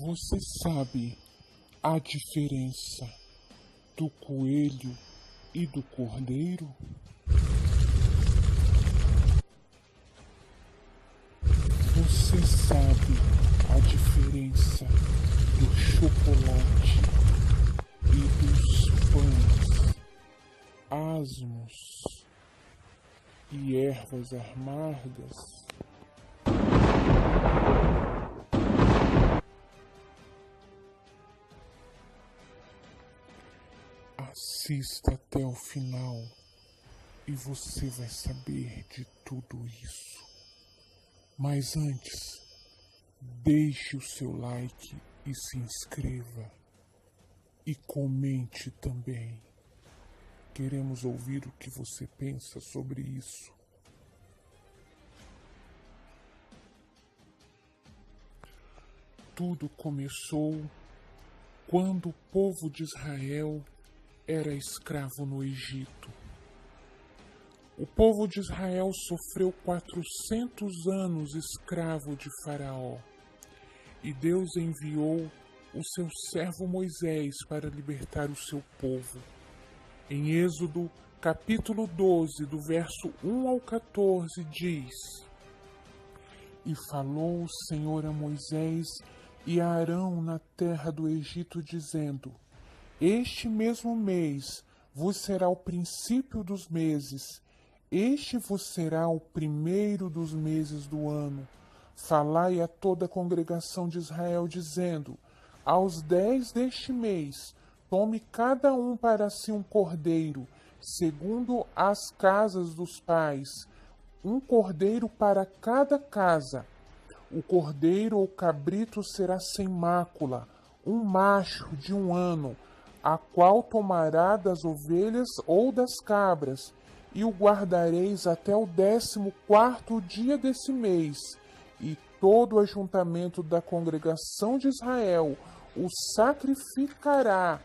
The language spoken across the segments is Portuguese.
Você sabe a diferença do coelho e do cordeiro? Você sabe a diferença do chocolate e dos pães asmos e ervas amargas? Assista até o final e você vai saber de tudo isso. Mas antes, deixe o seu like e se inscreva. E comente também. Queremos ouvir o que você pensa sobre isso. Tudo começou quando o povo de Israel era escravo no Egito. O povo de Israel sofreu 400 anos escravo de Faraó. E Deus enviou o seu servo Moisés para libertar o seu povo. Em Êxodo, capítulo 12, do verso 1 ao 14, diz: E falou o Senhor a Moisés e a Arão na terra do Egito, dizendo: Este mesmo mês vos será o princípio dos meses, este vos será o primeiro dos meses do ano. Falai a toda a congregação de Israel, dizendo: Aos 10 deste mês, tome cada um para si um cordeiro, segundo as casas dos pais, um cordeiro para cada casa. O cordeiro ou cabrito será sem mácula, um macho de 1 ano, a qual tomará das ovelhas ou das cabras, e o guardareis até o 14º dia desse mês. E todo o ajuntamento da congregação de Israel o sacrificará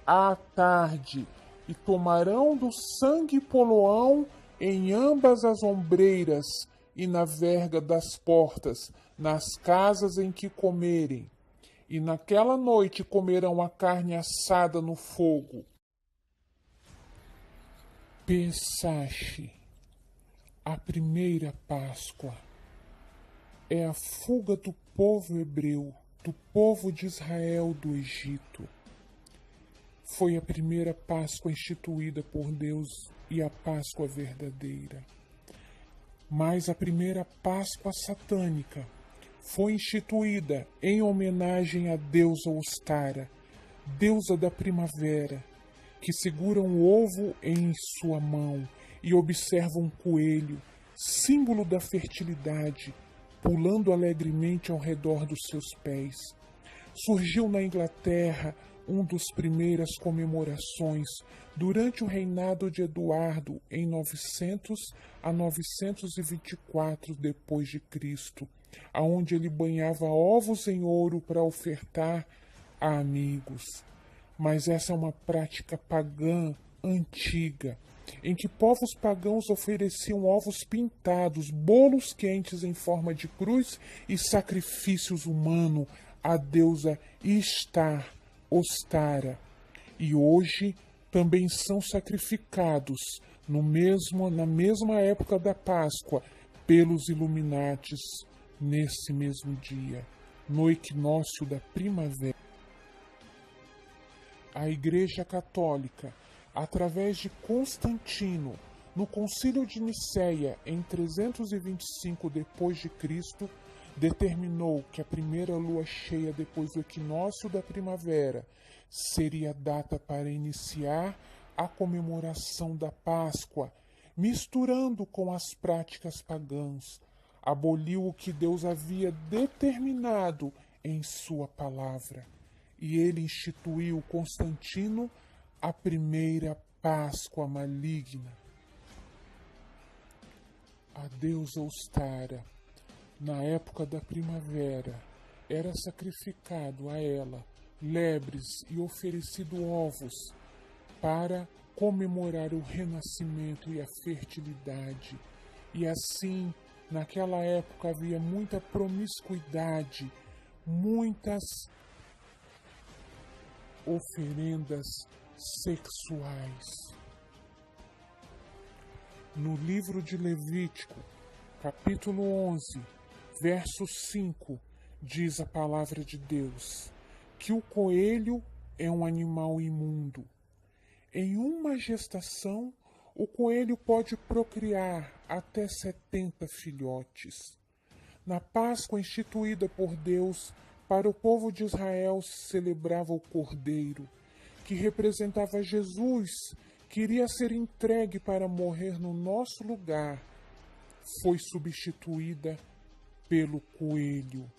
à tarde, e tomarão do sangue poloão em ambas as ombreiras e na verga das portas, nas casas em que comerem. E naquela noite comerão a carne assada no fogo. Pessache, a primeira Páscoa, é a fuga do povo hebreu, do povo de Israel do Egito. Foi a primeira Páscoa instituída por Deus e a Páscoa verdadeira. Mas a primeira Páscoa satânica foi instituída em homenagem à deusa Ostara, deusa da primavera, que segura um ovo em sua mão e observa um coelho, símbolo da fertilidade, pulando alegremente ao redor dos seus pés. Surgiu na Inglaterra um dos primeiras comemorações durante o reinado de Eduardo em 900 a 924 depois de Cristo, aonde ele banhava ovos em ouro para ofertar a amigos. Mas essa é uma prática pagã antiga, em que povos pagãos ofereciam ovos pintados, bolos quentes em forma de cruz e sacrifícios humanos à deusa Ishtar, Ostara. E hoje também são sacrificados na mesma época da Páscoa pelos Illuminatis nesse mesmo dia, no equinócio da primavera. A Igreja Católica, através de Constantino, no Concílio de Nicéia em 325 depois de Cristo, determinou que a primeira lua cheia depois do equinócio da primavera seria a data para iniciar a comemoração da Páscoa, misturando com as práticas pagãs. Aboliu o que Deus havia determinado em sua palavra. E ele instituiu, Constantino, a primeira Páscoa maligna. A deusa Ostara, na época da primavera, era sacrificado a ela lebres e oferecido ovos para comemorar o renascimento e a fertilidade. E assim, naquela época havia muita promiscuidade, muitas oferendas sexuais. No livro de Levítico, capítulo 11, verso 5, diz a palavra de Deus que o coelho é um animal imundo. Em uma gestação, o coelho pode procriar até 70 filhotes. Na Páscoa instituída por Deus para o povo de Israel, se celebrava o cordeiro, que representava Jesus, que iria ser entregue para morrer no nosso lugar, foi substituída pelo coelho,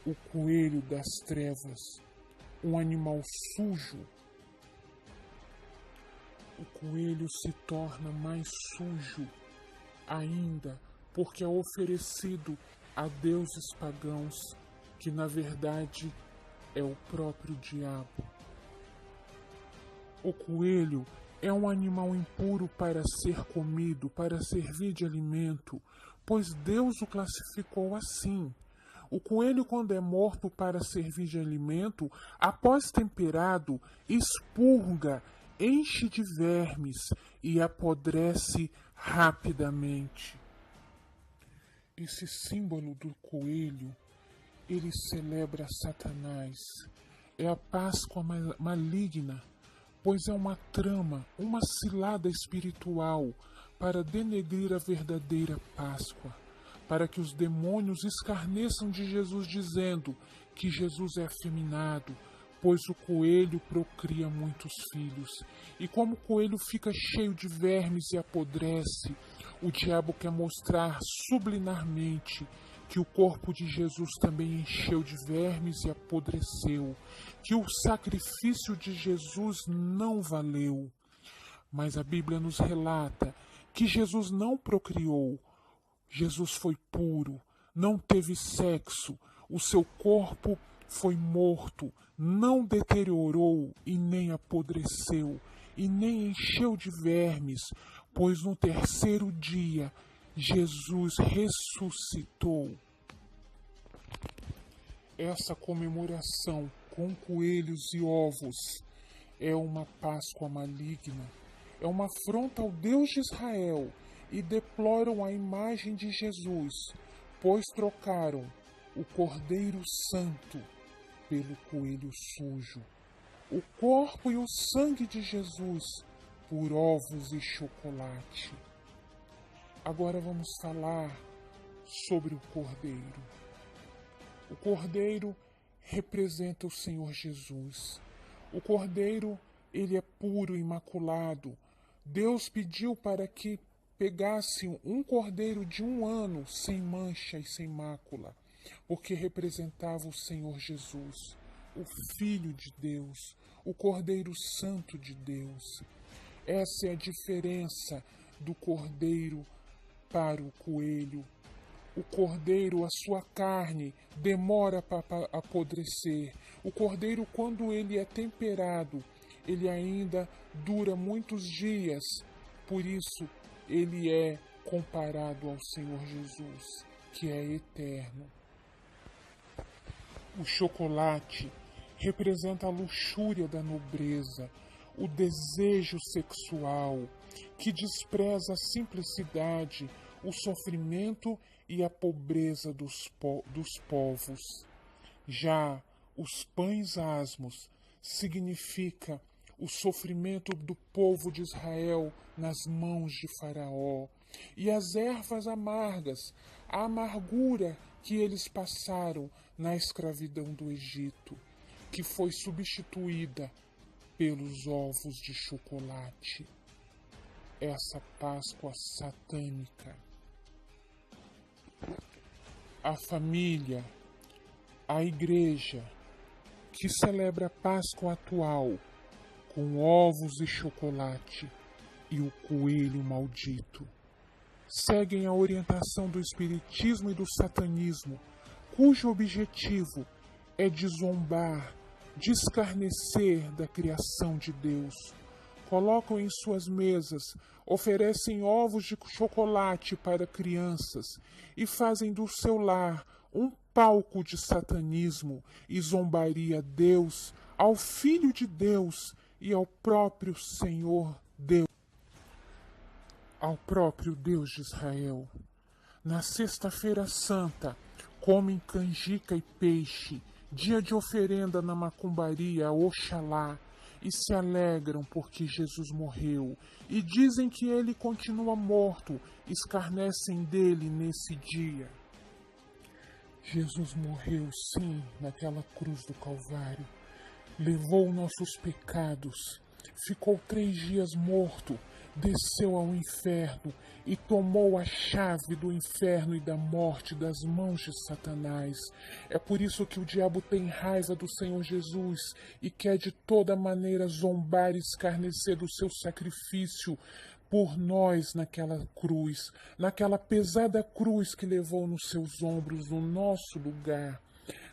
o coelho das trevas, um animal sujo. O coelho se torna mais sujo ainda porque é oferecido a deuses pagãos, que na verdade é o próprio diabo. O coelho é um animal impuro para ser comido, para servir de alimento, pois Deus o classificou assim. O coelho, quando é morto para servir de alimento, após temperado, expurga, enche de vermes e apodrece rapidamente. Esse símbolo do coelho, ele celebra Satanás. É a Páscoa maligna, pois é uma trama, uma cilada espiritual para denegrir a verdadeira Páscoa, para que os demônios escarneçam de Jesus, dizendo que Jesus é afeminado, pois o coelho procria muitos filhos. E como o coelho fica cheio de vermes e apodrece, o diabo quer mostrar subliminarmente que o corpo de Jesus também encheu de vermes e apodreceu, que o sacrifício de Jesus não valeu. Mas a Bíblia nos relata que Jesus não procriou, Jesus foi puro, não teve sexo, o seu corpo foi morto, não deteriorou e nem apodreceu, e nem encheu de vermes, pois no terceiro dia Jesus ressuscitou. Essa comemoração com coelhos e ovos é uma Páscoa maligna, é uma afronta ao Deus de Israel, e deploram a imagem de Jesus, pois trocaram o Cordeiro Santo pelo coelho sujo, o corpo e o sangue de Jesus por ovos e chocolate. Agora vamos falar sobre o Cordeiro. O Cordeiro representa o Senhor Jesus. O Cordeiro, ele é puro, imaculado. Deus pediu para que pegasse um cordeiro de 1 ano, sem mancha e sem mácula, porque representava o Senhor Jesus, o Filho de Deus, o Cordeiro Santo de Deus. Essa é a diferença do cordeiro para o coelho. O cordeiro, a sua carne, demora para apodrecer. O cordeiro, quando ele é temperado, ele ainda dura muitos dias. Por isso, ele é comparado ao Senhor Jesus, que é eterno. O chocolate representa a luxúria da nobreza, o desejo sexual, que despreza a simplicidade, o sofrimento e a pobreza dos povos. Já os pães asmos significa o sofrimento do povo de Israel nas mãos de Faraó, e as ervas amargas, a amargura que eles passaram na escravidão do Egito, que foi substituída pelos ovos de chocolate. Essa Páscoa satânica. A família, a igreja, que celebra a Páscoa atual com ovos e chocolate e o coelho maldito, seguem a orientação do espiritismo e do satanismo, cujo objetivo é de zombar, de escarnecer da criação de Deus. Colocam em suas mesas, oferecem ovos de chocolate para crianças e fazem do seu lar um palco de satanismo e zombaria a Deus, ao Filho de Deus e ao próprio Senhor Deus, ao próprio Deus de Israel. Na Sexta-feira Santa, comem canjica e peixe, dia de oferenda na macumbaria a Oxalá, e se alegram porque Jesus morreu, e dizem que ele continua morto, escarnecem dele nesse dia. Jesus morreu, sim, naquela cruz do Calvário, levou nossos pecados, ficou 3 dias morto, desceu ao inferno e tomou a chave do inferno e da morte das mãos de Satanás. É por isso que o diabo tem raiva do Senhor Jesus e quer de toda maneira zombar e escarnecer do seu sacrifício por nós naquela cruz, naquela pesada cruz que levou nos seus ombros no nosso lugar.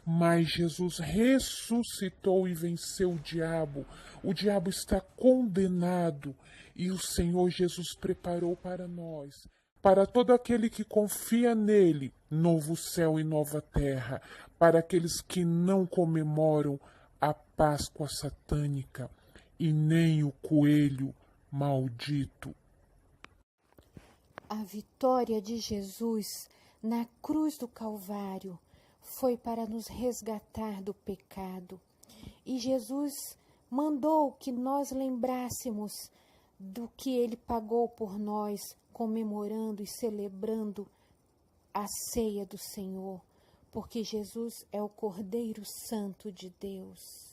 Mas Jesus ressuscitou e venceu o diabo. O diabo está condenado e o Senhor Jesus preparou para nós, para todo aquele que confia nele, novo céu e nova terra, para aqueles que não comemoram a Páscoa satânica e nem o coelho maldito. A vitória de Jesus na cruz do Calvário foi para nos resgatar do pecado. E Jesus mandou que nós lembrássemos do que ele pagou por nós, comemorando e celebrando a ceia do Senhor, porque Jesus é o Cordeiro Santo de Deus.